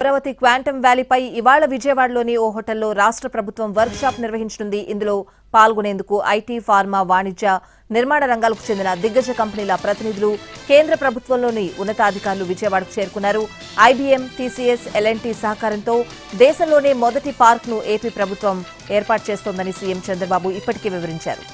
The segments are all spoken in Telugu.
అమరావతి క్వాంటమ్ వ్యాలీపై ఇవాళ విజయవాడలోని ఓ హోటల్లో రాష్ట్ర ప్రభుత్వం వర్క్ షాప్ నిర్వహించనుంది. ఇందులో పాల్గొనేందుకు ఐటీ, ఫార్మా, వాణిజ్య, నిర్మాణ రంగాలకు చెందిన దిగ్గజ కంపెనీల ప్రతినిధులు, కేంద్ర ప్రభుత్వంలోని ఉన్నతాధికారులు విజయవాడకు చేరుకున్నారు. ఐబీఎం, టీసీఎస్, ఎల్ఎన్టీ సహకారంతో దేశంలోనే మొదటి పార్క్ను ఏపీ ప్రభుత్వం ఏర్పాటు చేస్తోందని సీఎం చంద్రబాబు ఇప్పటికే వివరించారు.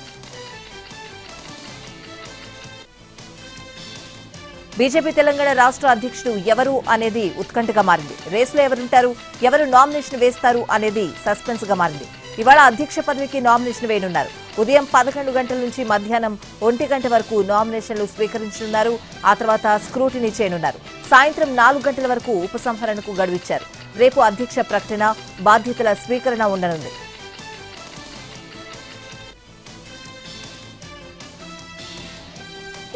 బీజేపీ తెలంగాణ రాష్ట్ర అధ్యక్షుడు ఎవరు అనేది ఉత్కంఠగా మారింది. రేసులో ఎవరుంటారు, ఎవరు నామినేషన్ వేస్తారు అనేది సస్పెన్స్ గా మారింది. ఇవాళ అధ్యక్ష పదవికి నామినేషన్ వేయనున్నారు. ఉదయం 11 గంటల నుంచి మధ్యాహ్నం 1 గంట వరకు నామినేషన్లు స్వీకరించనున్నారు. ఆ తర్వాత స్క్రూటినీ చేయనున్నారు. సాయంత్రం 4 గంటల వరకు ఉపసంహరణకు గడువిచ్చారు. రేపు అధ్యక్ష ప్రకటన, బాధ్యతల స్వీకరణ ఉండనుంది.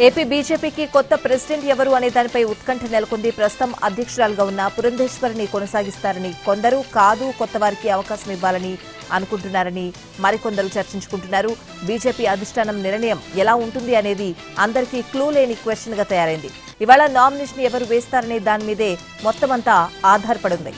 ఏపీ బీజేపీకి కొత్త ప్రెసిడెంట్ ఎవరు అనే దానిపై ఉత్కంఠ నెలకొంది. ప్రస్తుతం అధ్యక్షురాలుగా ఉన్న పురంధేశ్వరిని కొనసాగిస్తారని కొందరు, కాదు కొత్త వారికి అవకాశం ఇవ్వాలని అనుకుంటున్నారని మరికొందరు చర్చించుకుంటున్నారు. బీజేపీ అధిష్టానం నిర్ణయం ఎలా ఉంటుంది అనేది అందరికీ క్లూ లేని క్వశ్చన్ గా తయారైంది. ఇవాళ నామినేషన్ ఎవరు వేస్తారనే దాని మీదే మొత్తమంతా ఆధారపడింది.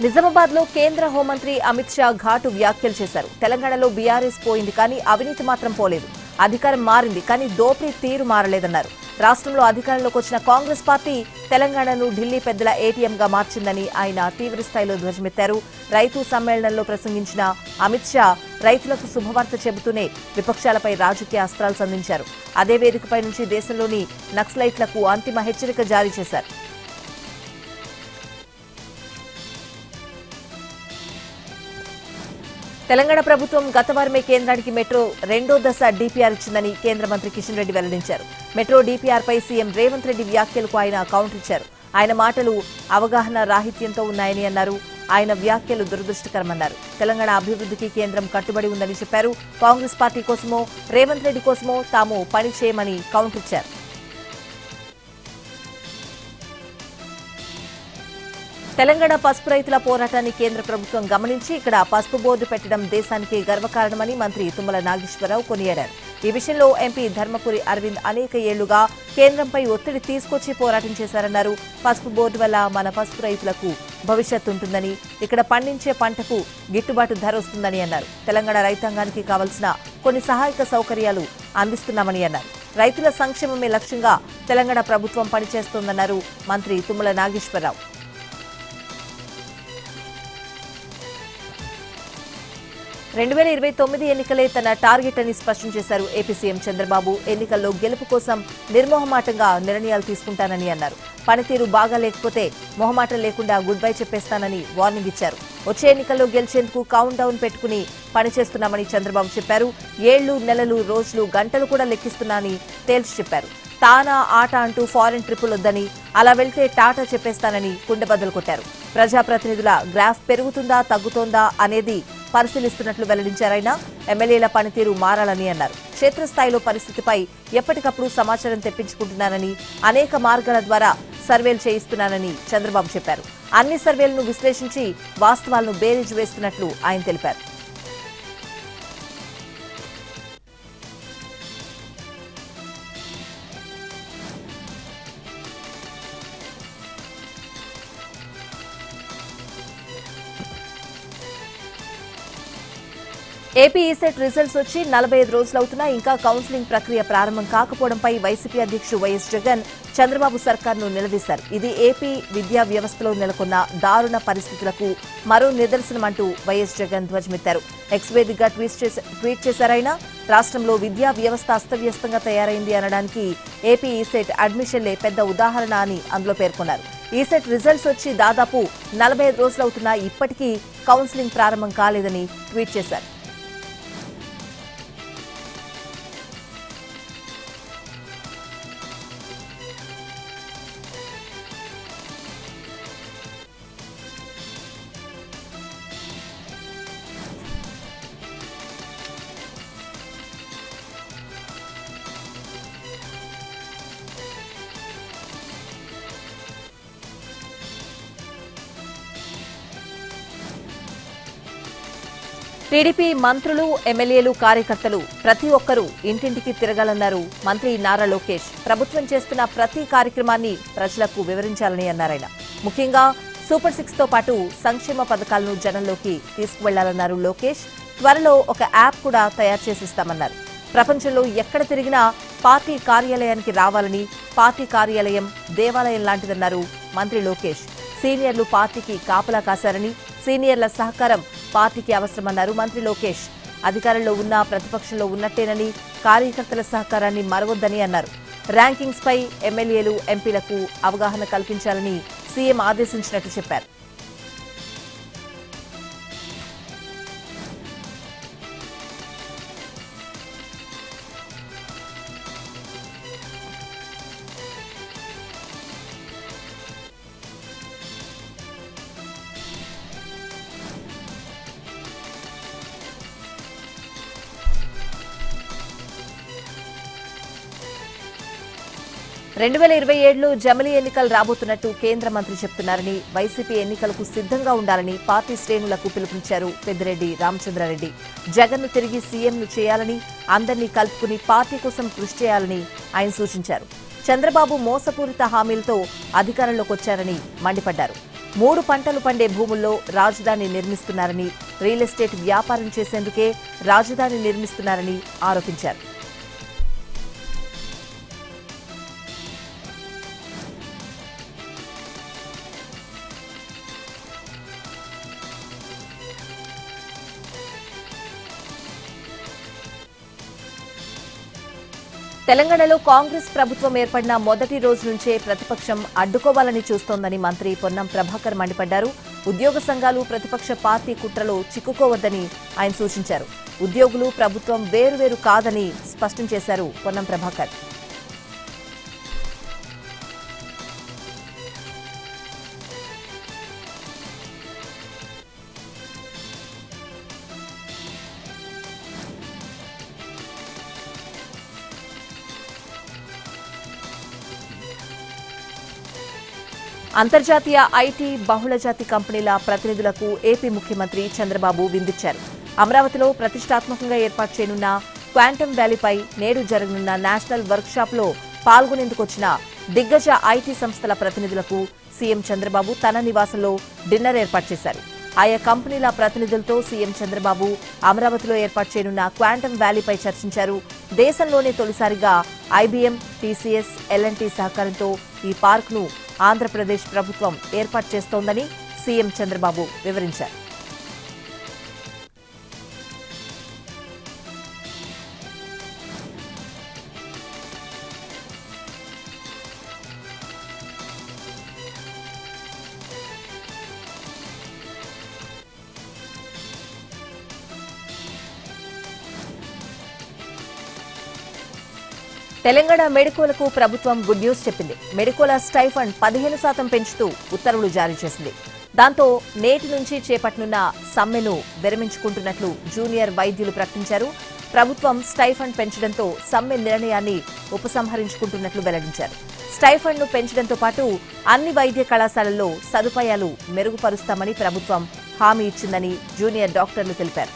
నిజామాబాద్ లో కేంద్ర హోంమంత్రి అమిత్ షా ఘాటు వ్యాఖ్యలు చేశారు. తెలంగాణలో బీఆర్ఎస్ పోయింది కానీ అవినీతి మాత్రం పోలేదు. అధికారం మారింది కానీ దోపిడీ తీరు మారలేదన్నారు. రాష్ట్రంలో అధికారంలోకి వచ్చిన కాంగ్రెస్ పార్టీ తెలంగాణను ఢిల్లీ పెద్దల ఏటీఎంగా మార్చిందని ఆయన తీవ్రస్థాయిలో ధ్వజమెత్తారు. రైతు సమ్మేళనంలో ప్రసంగించిన అమిత్ షా రైతులకు శుభవార్త చెబుతూనే విపక్షాలపై రాజకీయ అస్త్రాలు సంధించారు. అదే వేదికపై నుంచి దేశంలోని నక్సలైట్లకు అంతిమ హెచ్చరిక జారీ చేశారు. తెలంగాణ ప్రభుత్వం గత వారమే కేంద్రానికి మెట్రో 2వ దశ డీపీఆర్ ఇచ్చిందని కేంద్ర మంత్రి కిషన్ రెడ్డి వెల్లడించారు. మెట్రో డీపీఆర్పై సీఎం రేవంత్ రెడ్డి వ్యాఖ్యలకు ఆయన కౌంటర్ ఇచ్చారు. ఆయన మాటలు అవగాహన రాహిత్యంతో ఉన్నాయని అన్నారు. ఆయన వ్యాఖ్యలు దురదృష్టకరమన్నారు. తెలంగాణ అభివృద్ధికి కేంద్రం కట్టుబడి ఉందని చెప్పారు. కాంగ్రెస్ పార్టీ కోసమో రేవంత్ రెడ్డి కోసమో తాము పని చేయమని కౌంటర్ ఇచ్చారు. తెలంగాణ పసుపు రైతుల పోరాటాన్ని కేంద్ర ప్రభుత్వం గమనించి ఇక్కడ పసుపు బోర్డు పెట్టడం దేశానికి గర్వకారణమని మంత్రి తుమ్మల నాగేశ్వరరావు కొనియాడారు. ఈ విషయంలో ఎంపీ ధర్మపురి అరవింద్ అనేక ఏళ్లుగా కేంద్రంపై ఒత్తిడి తీసుకొచ్చి పోరాటం చేశారన్నారు. పసుపు బోర్డు వల్ల మన పసుపు రైతులకు భవిష్యత్తు ఉంటుందని, ఇక్కడ పండించే పంటకు గిట్టుబాటు ధర వస్తుందని అన్నారు. తెలంగాణ రైతాంగానికి కావలసిన కొన్ని సహాయక సౌకర్యాలు అందిస్తున్నామని అన్నారు. రైతుల సంక్షేమమే లక్ష్యంగా తెలంగాణ ప్రభుత్వం పనిచేస్తోందన్నారు మంత్రి తుమ్మల నాగేశ్వరరావు. 2029 ఎన్నికలే తన టార్గెట్ అని స్పష్టం చేశారు ఏపీ సీఎం చంద్రబాబు. ఎన్నికల్లో గెలుపు కోసం నిర్మోహమాటంగా నిర్ణయాలు తీసుకుంటానని అన్నారు. పనితీరు బాగా లేకపోతే మొహమాటం లేకుండా గుడ్ బై చెప్పేస్తానని వార్నింగ్ ఇచ్చారు. వచ్చే ఎన్నికల్లో గెలిచేందుకు కౌంట్ డౌన్ పెట్టుకుని పనిచేస్తున్నామని చంద్రబాబు చెప్పారు. ఏళ్లు, నెలలు, రోజులు, గంటలు కూడా లెక్కిస్తున్నానని తేల్చి చెప్పారు. తానా ఆట అంటూ ఫారెన్ ట్రిప్పులు వద్దని, అలా వెళ్తే టాటా చెప్పేస్తానని కుండబద్దలు కొట్టారు. ప్రజాప్రతినిధుల గ్రాఫ్ పెరుగుతుందా తగ్గుతోందా అనేది పరిశీలిస్తున్నట్లు వెల్లడించారాయన. ఎమ్మెల్యేల పనితీరు మారాలని అన్నారు. క్షేత్రస్థాయిలో పరిస్థితిపై ఎప్పటికప్పుడు సమాచారం తెప్పించుకుంటున్నానని, అనేక మార్గాల ద్వారా సర్వేలు చేయిస్తున్నానని చంద్రబాబు చెప్పారు. అన్ని సర్వేలను విశ్లేషించి వాస్తవాలను బేరీజు వేస్తున్నట్లు ఆయన తెలిపారు. ఏపీ ఈసెట్ రిజల్ట్స్ వచ్చి 45 రోజులవుతున్నా ఇంకా కౌన్సిలింగ్ ప్రక్రియ ప్రారంభం కాకపోవడంపై వైసీపీ అధ్యక్షుడు వైఎస్ జగన్ చంద్రబాబు సర్కార్ను నిలదీశారు. ఇది ఏపీ విద్యా వ్యవస్థలో నెలకొన్న దారుణ పరిస్థితులకు మరో నిదర్శనమంటూ వైఎస్ జగన్ ధ్వజమెత్తారు. ఎక్స్ వేదికగా ట్వీట్ చేశారాయన. రాష్ట్రంలో విద్యా వ్యవస్థ అస్తవ్యస్తంగా తయారైంది అనడానికి ఏపీ ఈసెట్ అడ్మిషన్లే పెద్ద ఉదాహరణ అని అందులో పేర్కొన్నారు. ఈసెట్ రిజల్ట్స్ వచ్చి దాదాపు 45 రోజులవుతున్నా ఇప్పటికీ కౌన్సిలింగ్ ప్రారంభం కాలేదని ట్వీట్ చేశారు. టీడీపీ మంత్రులు, ఎమ్మెల్యేలు, కార్యకర్తలు ప్రతి ఒక్కరూ ఇంటింటికి తిరగాలన్నారు మంత్రి నారా లోకేష్. ప్రభుత్వం చేస్తున్న ప్రతి కార్యక్రమాన్ని ప్రజలకు వివరించాలని అన్నారాయన. ముఖ్యంగా సూపర్ 6 తో పాటు సంక్షేమ పథకాలను జనంలోకి తీసుకువెళ్లాలన్నారు లోకేష్. త్వరలో ఒక యాప్ కూడా తయారు చేసిస్తామన్నారు. ప్రపంచంలో ఎక్కడ తిరిగినా పార్టీ కార్యాలయానికి రావాలని, పార్టీ కార్యాలయం దేవాలయం లాంటిదన్నారు మంత్రి లోకేష్. సీనియర్లు పార్టీకి కాపలా కాశారని, సీనియర్ల సహకారం పార్టీకి అవసరమన్నారు మంత్రి లోకేష్. అధికారంలో ఉన్నా ప్రతిపక్షంలో ఉన్నట్టేనని, కార్యకర్తల సహకారాన్ని మరవొద్దని అన్నారు. ర్యాంకింగ్స్ పై ఎమ్మెల్యేలు, ఎంపీలకు అవగాహన కల్పించాలని సీఎం ఆదేశించినట్టు చెప్పారు. రెండు 2027లో జమిలీ ఎన్నికలు రాబోతున్నట్టు కేంద్ర మంత్రి చెప్తున్నారని, వైసీపీ ఎన్నికలకు సిద్ధంగా ఉండాలని పార్టీ శ్రేణులకు పిలుపునిచ్చారు పెద్దిరెడ్డి రామచంద్రారెడ్డి. జగన్ను తిరిగి సీఎంను చేయాలని, అందరినీ కలుపుకుని పార్టీ కోసం కృషి చేయాలని ఆయన సూచించారు. చంద్రబాబు మోసపూరిత హామీలతో అధికారంలోకి వచ్చారని మండిపడ్డారు. 3 పంటలు పండే భూముల్లో రాజధాని నిర్మిస్తున్నారని, రియల్ ఎస్టేట్ వ్యాపారం చేసేందుకే రాజధాని నిర్మిస్తున్నారని ఆరోపించారు. తెలంగాణలో కాంగ్రెస్ ప్రభుత్వం ఏర్పడిన మొదటి రోజు నుంచే ప్రతిపక్షం అడ్డుకోవాలని చూస్తోందని మంత్రి పొన్నం ప్రభాకర్ మండిపడ్డారు. ఉద్యోగ సంఘాలు ప్రతిపక్ష పార్టీ కుట్రలో చిక్కుకోవద్దని ఆయన సూచించారు. ఉద్యోగులు, ప్రభుత్వం వేరువేరు కాదని స్పష్టం చేశారు పొన్నం ప్రభాకర్. అంతర్జాతీయ ఐటీ, బహుళజాతి కంపెనీల ప్రతినిధులకు ఏపీ ముఖ్యమంత్రి చంద్రబాబు విందిచ్చారు. అమరావతిలో ప్రతిష్టాత్మకంగా ఏర్పాటు చేయనున్న క్వాంటమ్ వ్యాలీపై నేడు జరగనున్న నేషనల్ వర్క్షాప్లో పాల్గొనేందుకొచ్చిన దిగ్గజ ఐటీ సంస్థల ప్రతినిధులకు సీఎం చంద్రబాబు తన నివాసంలో డిన్నర్ ఏర్పాటు చేశారు. ఆయా కంపెనీల ప్రతినిధులతో సీఎం చంద్రబాబు అమరావతిలో ఏర్పాటు చేయనున్న క్వాంటమ్ వ్యాలీపై చర్చించారు. దేశంలోనే తొలిసారిగా ఐబీఎం, టీసీఎస్, ఎల్ఎన్టీ సహకారంతో ఈ పార్క్ను ఆంధ్రప్రదేశ్ ప్రభుత్వం ఏర్పాటు చేస్తోందని సీఎం చంద్రబాబు వివరించారు. తెలంగాణ మెడికోలకు ప్రభుత్వం గుడ్ న్యూస్ చెప్పింది. మెడికోల స్టైఫండ్ 15% పెంచుతూ ఉత్తర్వులు జారీ చేసింది. దాంతో నేటి నుంచి చేపట్టనున్న సమ్మెను విరమించుకుంటున్నట్లు జూనియర్ వైద్యులు ప్రకటించారు. ప్రభుత్వం స్టైఫండ్ పెంచడంతో సమ్మె నిర్ణయాన్ని ఉపసంహరించుకుంటున్నట్లు వెల్లడించారు. స్టైఫండ్ను పెంచడంతో పాటు అన్ని వైద్య కళాశాలల్లో సదుపాయాలు మెరుగుపరుస్తామని ప్రభుత్వం హామీ ఇచ్చిందని జూనియర్ డాక్టర్లు తెలిపారు.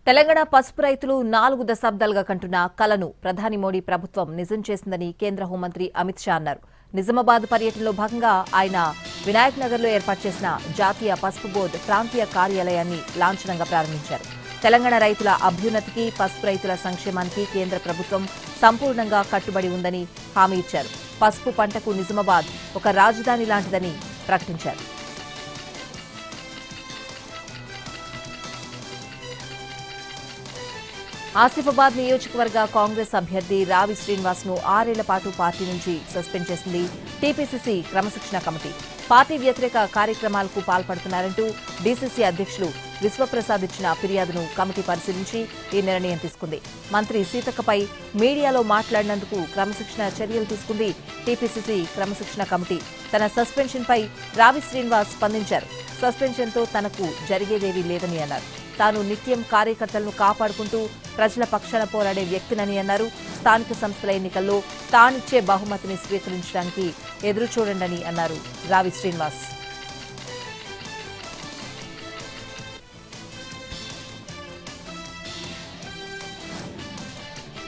తెలంగాణ పసుపు రైతులు 4 దశాబ్దాలుగా కంటున్న కలను ప్రధాని మోడీ ప్రభుత్వం నిజం చేసిందని కేంద్ర హోంమంత్రి అమిత్ షా అన్నారు. నిజామాబాద్ పర్యటనలో భాగంగా ఆయన వినాయక్ నగర్లో ఏర్పాటు చేసిన జాతీయ పసుపు బోర్డు ప్రాంతీయ కార్యాలయాన్ని లాంఛనంగా ప్రారంభించారు. తెలంగాణ రైతుల అభ్యున్నతికి, పసుపు రైతుల సంక్షేమానికి కేంద్ర ప్రభుత్వం సంపూర్ణంగా కట్టుబడి ఉందని హామీ ఇచ్చారు. పసుపు పంటకు నిజామాబాద్ ఒక రాజధాని లాంటిదని ప్రకటించారు. ఆసిఫాబాద్ నియోజకవర్గ కాంగ్రెస్ అభ్యర్థి రావి శ్రీనివాస్ ను 6 ఏళ్ల పాటు పార్టీ నుంచి సస్పెండ్ చేసింది టీపీసీసీ క్రమశిక్షణ కమిటీ. పార్టీ వ్యతిరేక కార్యక్రమాలకు పాల్పడుతున్నారంటూ డీసీసీ అధ్యక్షులు విశ్వప్రసాద్ ఇచ్చిన ఫిర్యాదును కమిటీ పరిశీలించి ఈ నిర్ణయం తీసుకుంది. మంత్రి సీతక్కపై మీడియాలో మాట్లాడినందుకు క్రమశిక్షణ చర్యలు తీసుకుంది టీపీసీసీ క్రమశిక్షణ కమిటీ. తన సస్పెన్షన్పై రావి శ్రీనివాస్ స్పందించారు. సస్పెన్షన్తో తనకు జరిగేదేవీ లేదని అన్నారు. తాను నిత్యం కార్యకర్తలను కాపాడుకుంటూ ప్రజల పక్షాన పోరాడే వ్యక్తినని అన్నారు. స్థానిక సంస్థల ఎన్నికల్లో తానిచ్చే బహుమతిని స్వీకరించడానికి ఎదురుచూడండని అన్నారు రావి శ్రీనివాస్.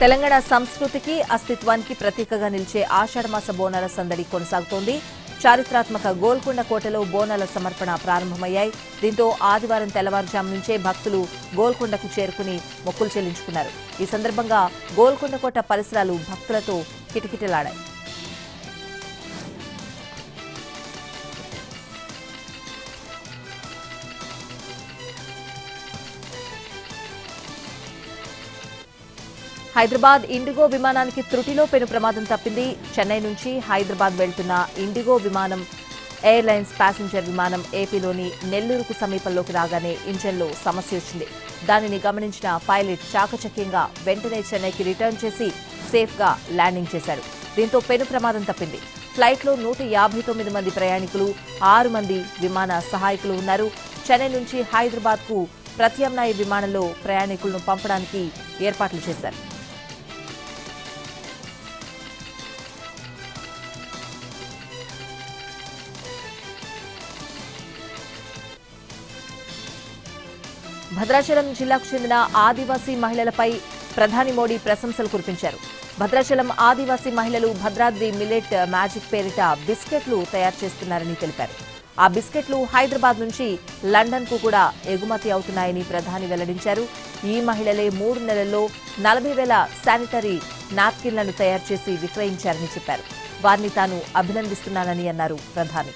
తెలంగాణ సంస్కృతికి అస్తిత్వానికి ప్రతీకగా నిలిచే ఆషాఢమాస బోనాల సందడి కొనసాగుతోంది. చారిత్రాత్మక గోల్కొండ కోటలో బోనాల సమర్పణ ప్రారంభమయ్యాయి. దీంతో ఆదివారం తెల్లవారుజాము నుంచే భక్తులు గోల్కొండకు చేరుకుని మొక్కులు చెల్లించుకున్నారు. ఈ సందర్భంగా గోల్కొండ కోట పరిసరాలు భక్తులతో కిటకిటలాడాయి. హైదరాబాద్ ఇండిగో విమానానికి త్రుటిలో పెను ప్రమాదం తప్పింది. చెన్నై నుంచి హైదరాబాద్ వెళ్తున్న ఇండిగో విమానం ఎయిర్లైన్స్ ప్యాసింజర్ విమానం ఏపీలోని నెల్లూరుకు సమీపంలోకి రాగానే ఇంజన్లో సమస్య వచ్చింది. దానిని గమనించిన పైలట్ చాకచక్యంగా వెంటనే చెన్నైకి రిటర్న్ చేసి సేఫ్గా ల్యాండింగ్ చేశాడు. దీంతో పెను ప్రమాదం తప్పింది. ఫ్లైట్లో 159 మంది ప్రయాణికులు, 6 మంది విమాన సహాయకులు ఉన్నారు. చెన్నై నుంచి హైదరాబాద్కు ప్రత్యామ్నాయ విమానంలో ప్రయాణికులను పంపడానికి ఏర్పాట్లు చేశారు. భద్రాచలం జిల్లాకు చెందిన ఆదివాసీ మహిళలపై ప్రధాని మోడీ ప్రశంసలు కురిపించారు. భద్రాచలం ఆదివాసీ మహిళలు భద్రాద్రి మిల్లెట్ మ్యాజిక్ పేరిట బిస్కెట్లు తయారు చేస్తున్నారని తెలిపారు. ఆ బిస్కెట్లు హైదరాబాద్ నుంచి లండన్కు కూడా ఎగుమతి అవుతున్నాయని ప్రధాని వెల్లడించారు. ఈ మహిళలే 3 నెలల్లో 40,000 శానిటరీ నాప్కిన్లను తయారు చేసి విక్రయించారని చెప్పారు. వారిని తాను అభినందిస్తున్నానని అన్నారు ప్రధాని.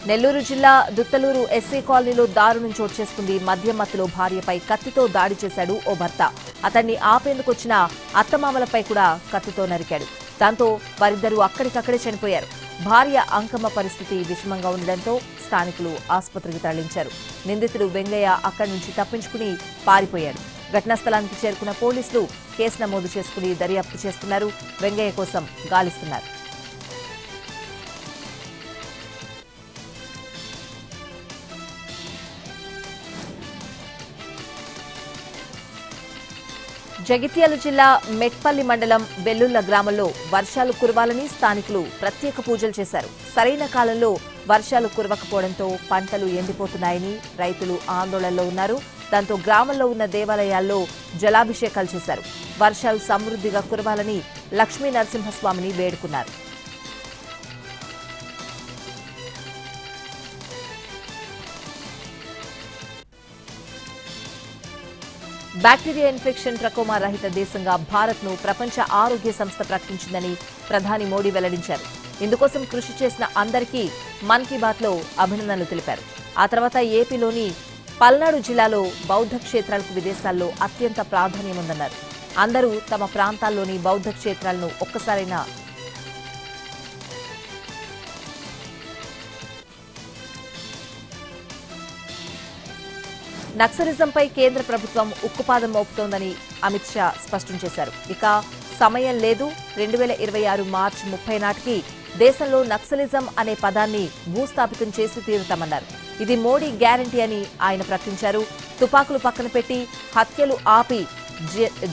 నెల్లూరు జిల్లా దుత్తలూరు ఎస్సీ కాలనీలో దారుణం చోటు చేసుకుంది. మద్యం మత్తులో భార్యపై కత్తితో దాడి చేశాడు ఓ భర్త. అతన్ని ఆపేందుకొచ్చిన అత్తమామలపై కూడా కత్తితో నరికాడు. దాంతో వారిద్దరూ అక్కడికక్కడే చనిపోయారు. భార్య అంకమ్మ పరిస్థితి విషమంగా ఉండడంతో స్థానికులు ఆసుపత్రికి తరలించారు. నిందితుడు వెంగయ్య అక్కడి నుంచి తప్పించుకుని పారిపోయాడు. ఘటనా స్థలానికి చేరుకున్న పోలీసులు కేసు నమోదు చేసుకుని దర్యాప్తు చేస్తున్నారు. వెంగయ్య కోసం గాలిస్తున్నారు. జగిత్యాల జిల్లా మెట్పల్లి మండలం వెల్లుల్ల గ్రామంలో వర్షాలు కురవాలని స్థానికులు ప్రత్యేక పూజలు చేశారు. సరైన కాలంలో వర్షాలు కురవకపోవడంతో పంటలు ఎండిపోతున్నాయని రైతులు ఆందోళనలో ఉన్నారు. దాంతో గ్రామంలో ఉన్న దేవాలయాల్లో జలాభిషేకాలు చేశారు. వర్షాలు సమృద్ధిగా కురవాలని లక్ష్మీ నరసింహస్వామిని వేడుకున్నారు. బ్యాక్టీరియా ఇన్ఫెక్షన్ ట్రకోమా రహిత దేశంగా భారత్ను ప్రపంచ ఆరోగ్య సంస్థ ప్రకటించిందని ప్రధాని మోడీ వెల్లడించారు. ఇందుకోసం కృషి చేసిన అందరికీ మన్ కీ బాత్లో అభినందనలు తెలిపారు. ఆ తర్వాత ఏపీలోని పల్నాడు జిల్లాలో బౌద్ధ క్షేత్రాలకు విదేశాల్లో అత్యంత ప్రాధాన్యముందన్నారు. అందరూ తమ ప్రాంతాల్లోని బౌద్ధ క్షేత్రాలను ఒక్కసారైనా నక్సలిజంపై కేంద్ర ప్రభుత్వం ఉక్కుపాదం మోపుతోందని అమిత్ షా స్పష్టం చేశారు. ఇక సమయం లేదు, 2026 మార్చి 30 నాటికి దేశంలో నక్సలిజం అనే పదాన్ని భూస్థాపితం చేసి తీరుతామన్నారు. ఇది మోడీ గ్యారంటీ అని ఆయన ప్రకటించారు. తుపాకులు పక్కన పెట్టి హత్యలు ఆపి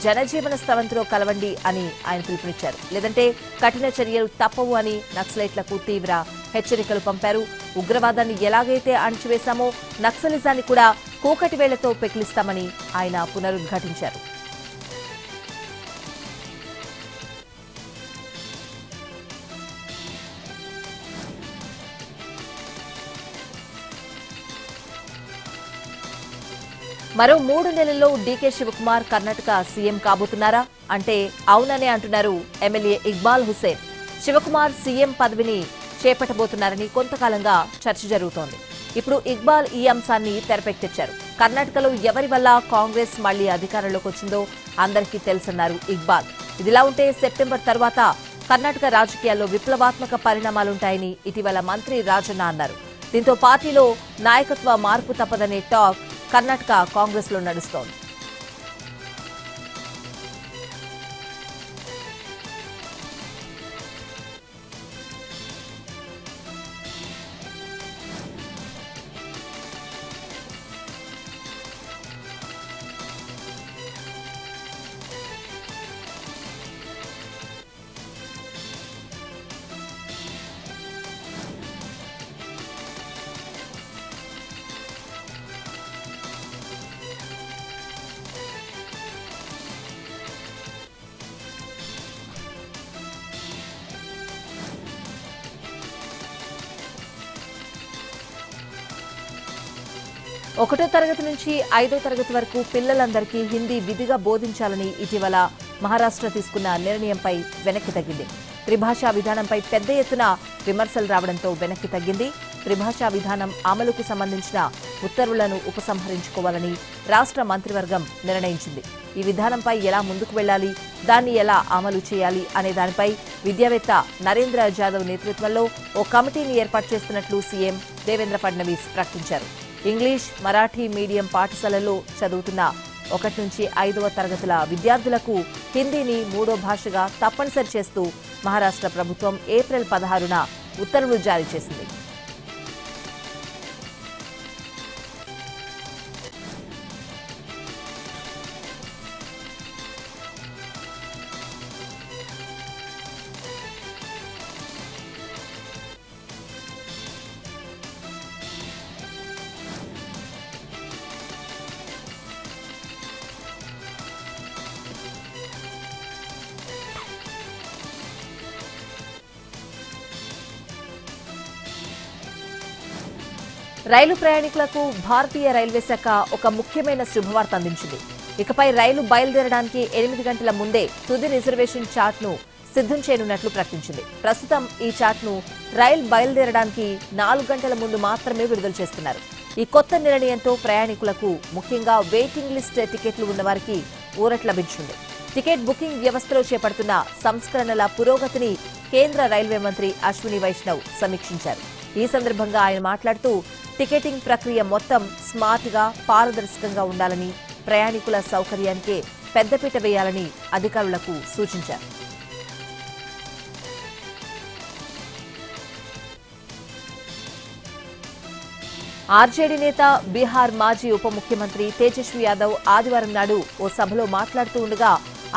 జనజీవన స్రవంతిలో కలవండి అని ఆయన పిలుపునిచ్చారు. లేదంటే కఠిన చర్యలు తప్పవు అని నక్సలైట్లకు తీవ్ర హెచ్చరికలు పంపారు. ఉగ్రవాదాన్ని ఎలాగైతే అణిచివేశామో నక్సలిజాన్ని కూడా కూకటి వేళ్లతో పెకిలిస్తామని ఆయన పునరుద్ఘాటించారు. మరో 3 నెలల్లో డీకే శివకుమార్ కర్ణాటక సీఎం కాబోతున్నారా అంటే అవుననే అంటున్నారు ఎమ్మెల్యే ఇక్బాల్ హుసేన్. శివకుమార్ సీఎం పదవిని చేపట్టబోతున్నారని కొంతకాలంగా చర్చ జరుగుతోంది. ఇప్పుడు ఇక్బాల్ ఈ అంశాన్ని తెరపైకి తెచ్చారు. కర్ణాటకలో ఎవరి వల్ల కాంగ్రెస్ మళ్లీ అధికారంలోకి వచ్చిందో అందరికీ తెలుసన్నారు ఇక్బాల్. ఇదిలా ఉంటే సెప్టెంబర్ తర్వాత కర్ణాటక రాజకీయాల్లో విప్లవాత్మక పరిణామాలుంటాయని ఇటీవల మంత్రి రాజన్న అన్నారు. దీంతో పార్టీలో నాయకత్వ మార్పు తప్పదనే టాక్ కర్ణాటక కాంగ్రెస్ లో నడుస్తోంది. ఒకటో తరగతి నుంచి 5వ తరగతి వరకు పిల్లలందరికీ హిందీ విధిగా బోధించాలని ఇటీవల మహారాష్ట్ర తీసుకున్న నిర్ణయంపై వెనక్కి తగ్గింది. త్రిభాషా విధానంపై పెద్ద ఎత్తున విమర్శలు రావడంతో వెనక్కి తగ్గింది. త్రిభాషా విధానం అమలుకు సంబంధించిన ఉత్తర్వులను ఉపసంహరించుకోవాలని రాష్ట్ర మంత్రివర్గం నిర్ణయించింది. ఈ విధానంపై ఎలా ముందుకు వెళ్లాలి, దాన్ని ఎలా అమలు చేయాలి అనే దానిపై విద్యావేత్త నరేంద్ర జాదవ్ నేతృత్వంలో ఓ కమిటీని ఏర్పాటు చేస్తున్నట్లు సీఎం దేవేంద్ర ఫడ్నవీస్ ప్రకటించారు. ఇంగ్లీష్, మరాఠీ మీడియం పాఠశాలల్లో చదువుతున్న 1 నుంచి 5వ తరగతుల విద్యార్థులకు హిందీని 3వ భాషగా తప్పనిసరి చేస్తూ మహారాష్ట్ర ప్రభుత్వం ఏప్రిల్ 16న ఉత్తర్వులు జారీ చేసింది. రైలు ప్రయాణికులకు భారతీయ రైల్వే శాఖ ఒక ముఖ్యమైన శుభవార్త అందించింది. ఇకపై రైలు బయలుదేరడానికి 8 గంటల ముందే తుది రిజర్వేషన్ చార్ట్ను సిద్ధం చేయనున్నట్లు ప్రకటించింది. ప్రస్తుతం ఈ చార్ట్ను రైలు బయలుదేరడానికి 4 గంటల ముందు మాత్రమే విడుదల చేస్తున్నారు. ఈ కొత్త నిర్ణయంతో ప్రయాణికులకు, ముఖ్యంగా వెయిటింగ్ లిస్ట్ టికెట్లు ఉన్నవారికి ఊరట లభించింది. టికెట్ బుకింగ్ వ్యవస్థలో చేపడుతున్న సంస్కరణల పురోగతిని కేంద్ర రైల్వే మంత్రి అశ్విని వైష్ణవ్ సమీక్షించారు. ఈ సందర్భంగా ఆయన మాట్లాడుతూ టికెటింగ్ ప్రక్రియ మొత్తం స్మార్ట్గా, పారదర్శకంగా ఉండాలని, ప్రయాణికుల సౌకర్యానికే పెద్దపీట వేయాలని అధికారులకు సూచించారు. ఆర్జేడీ నేత, బీహార్ మాజీ ఉప ముఖ్యమంత్రి తేజస్వి యాదవ్ ఆదివారం నాడు ఓ సభలో మాట్లాడుతూ ఉండగా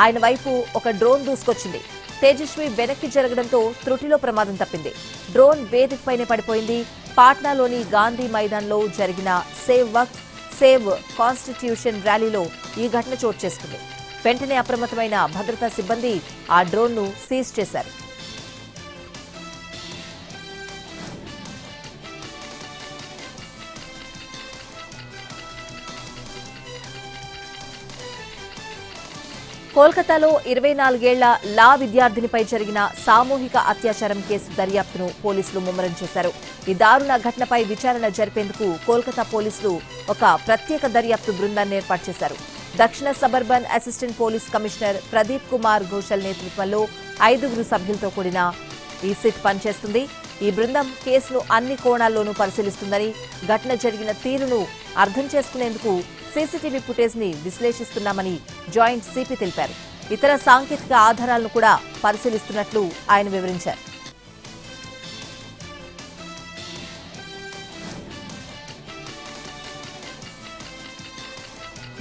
ఆయన వైపు ఒక డ్రోన్ దూసుకొచ్చింది. తేజస్వి వెనక్కి జరగడంతో త్రుటిలో ప్రమాదం తప్పింది. డ్రోన్ వేదికపైనే పడిపోయింది. పాట్నాలోని గాంధీ మైదాన్లో జరిగిన సేవ్ వక్ఫ్, సేవ్ కాన్స్టిట్యూషన్ ర్యాలీలో ఈ ఘటన చోటు చేసుకుంది. వెంటనే అప్రమత్తమైన భద్రతా సిబ్బంది ఆ డ్రోన్ను సీజ్ చేశారు. కోల్కతాలో 24 ఏళ్ల లా విద్యార్థినిపై జరిగిన సామూహిక అత్యాచారం కేసు దర్యాప్తును పోలీసులు ముమ్మరం చేశారు. ఈ దారుణ ఘటనపై విచారణ జరిపేందుకు కోల్కతా పోలీసులు ఒక ప్రత్యేక దర్యాప్తు బృందాన్ని ఏర్పాటు చేశారు. దక్షిణ suburban assistant police commissioner Pradeep Kumar Ghoshal నేతృత్వంలో 5 సభ్యులతో కూడిన ఈ సిట్ పనిచేస్తుంది. ఈ బృందం కేసును అన్ని కోణాల్లోనూ పరిశీలిస్తుందని, ఘటన జరిగిన తీరును అర్థం చేసుకునేందుకు సీసీటీవీ ఫుటేజ్ ని విశ్లేషిస్తున్నామని జాయింట్ సిపి తెలిపారు. ఇతర సాంకేతిక ఆధారాలను కూడా పరిశీలిస్తున్నట్లు ఆయన వివరించారు.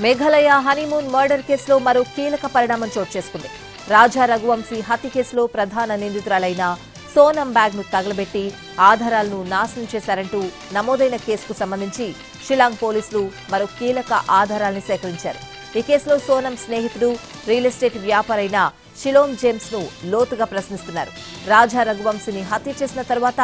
మేఘాలయ హనీమూన్ మర్డర్ కేసులో మరో కీలక పరిణామం చోటు చేసుకుంది. రాజా రఘువంశీ హత్య కేసులో ప్రధాన నిందితురాలైన సోనం బ్యాగ్ను తగలబెట్టి ఆధారాలను నాశనం చేశారంటూ నమోదైన కేసుకు సంబంధించి షిలాంగ్ పోలీసులు మరో కీలక ఆధారాలను సేకరించారు. ఈ కేసులో సోనం స్నేహితుడు, రియల్ ఎస్టేట్ వ్యాపారైన షిలోమ్ జేమ్స్ ను లోతుగా ప్రశ్నిస్తున్నారు. రాజా రఘువంశీని హత్య చేసిన తర్వాత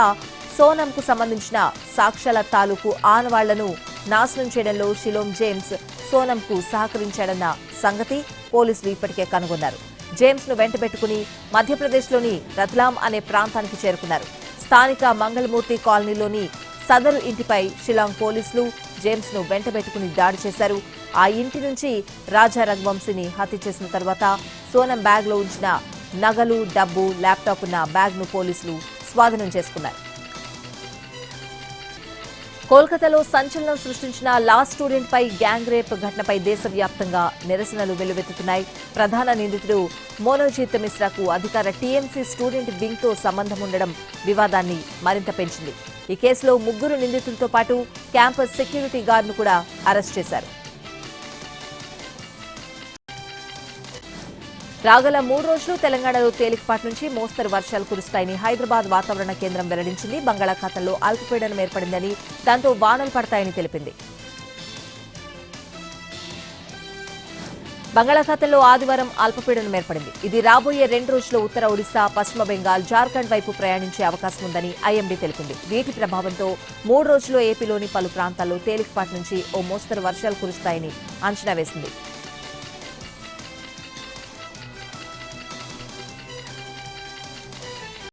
సోనంకు సంబంధించిన సాక్ష్యాల తాలూకు ఆనవాళ్లను నాశనం చేయడంలో షిలోమ్ జేమ్స్ సోనంకు సహకరించాడన్న సంగతి పోలీసులు ఇప్పటికే కనుగొన్నారు. జేమ్స్ ను వెంటబెట్టుకుని మధ్యప్రదేశ్లోని రత్లాం అనే ప్రాంతానికి చేరుకున్నారు. స్థానిక మంగళమూర్తి కాలనీలోని సదరు ఇంటిపై షిలాంగ్ పోలీసులు జేమ్స్ ను వెంటబెట్టుకుని దాడి చేశారు. ఆ ఇంటి నుంచి రాజా రఘువంశీని హత్య చేసిన తర్వాత సోనం బ్యాగ్ లో ఉంచిన నగలు, డబ్బు, ల్యాప్టాప్ ఉన్న బ్యాగ్ ను పోలీసులు స్వాధీనం చేసుకున్నారు. కోల్కతాలో సంచలనం సృష్టించిన లా స్టూడెంట్ పై గ్యాంగ్ రేప్ ఘటనపై దేశవ్యాప్తంగా నిరసనలు వెల్లువెత్తుతున్నాయి. ప్రధాన నిందితుడు మోనోజిత్ మిశ్రాకు అధికార టీఎంసీ స్టూడెంట్ వింగ్ తో సంబంధం ఉండడం వివాదాన్ని మరింత పెంచింది. ఈ కేసులో 3 నిందితులతో పాటు క్యాంపస్ సెక్యూరిటీ గార్డును కూడా అరెస్ట్ చేశారు. రాగల 3 రోజులు తెలంగాణలో తేలికపాటి నుంచి మోస్తరు వర్షాలు కురుస్తాయని హైదరాబాద్ వాతావరణ కేంద్రం వెల్లడించింది. బంగాళాఖాతంలో అల్పపీడనం ఏర్పడిందని, దాంతో వానలు పడతాయని తెలిపింది. బంగాళాఖాతంలో ఆదివారం అల్పపీడనం ఏర్పడింది. ఇది రాబోయే 2 రోజుల్లో ఉత్తర ఒడిశా, పశ్చిమ బెంగాల్, జార్ఖండ్ వైపు ప్రయాణించే అవకాశం ఉందని ఐఎండీ తెలిపింది. వీటి ప్రభావంతో 3 రోజుల్లో ఏపీలోని పలు ప్రాంతాల్లో తేలికపాటి నుంచి ఓ మోస్తరు వర్షాలు కురుస్తాయని అంచనా వేసింది.